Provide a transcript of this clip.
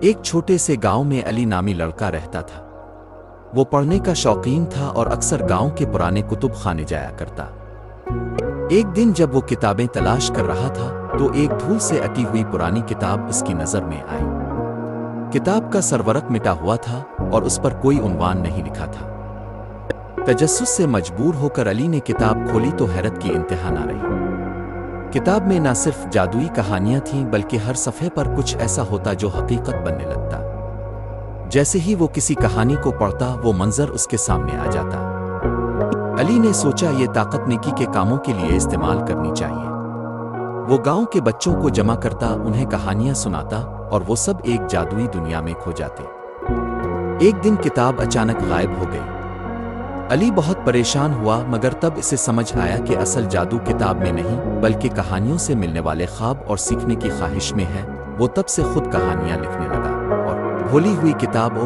ایک چھوٹے سے گاؤں میں علی نامی لڑکا رہتا تھا۔ وہ پڑھنے کا شوقین تھا اور اکثر گاؤں کے پرانے کتب خانے جایا کرتا۔ ایک دن جب وہ کتابیں تلاش کر رہا تھا تو ایک دھول سے اٹی ہوئی پرانی کتاب اس کی نظر میں آئی۔ کتاب کا سرورق مٹا ہوا تھا اور اس پر کوئی عنوان نہیں لکھا تھا۔ تجسس سے مجبور ہو کر علی نے کتاب کھولی تو حیرت کی انتہا نہ رہی۔ کتاب میں نہ صرف جادوئی کہانیاں تھیں بلکہ ہر صفحے پر کچھ ایسا ہوتا جو حقیقت بننے لگتا۔ جیسے ہی وہ کسی کہانی کو پڑھتا وہ منظر اس کے سامنے آ جاتا۔ علی نے سوچا یہ طاقت نیکی کے کاموں کے لیے استعمال کرنی چاہیے۔ وہ گاؤں کے بچوں کو جمع کرتا، انہیں کہانیاں سناتا اور وہ سب ایک جادوئی دنیا میں کھو جاتے۔ ایک دن کتاب اچانک غائب ہو گئی۔ علی بہت پریشان ہوا مگر تب اسے سمجھ آیا کہ اصل جادو کتاب میں نہیں بلکہ کہانیوں سے ملنے والے خواب اور سیکھنے کی خواہش میں ہے۔ وہ تب سے خود کہانیاں لکھنے لگا اور بھولی ہوئی کتابوں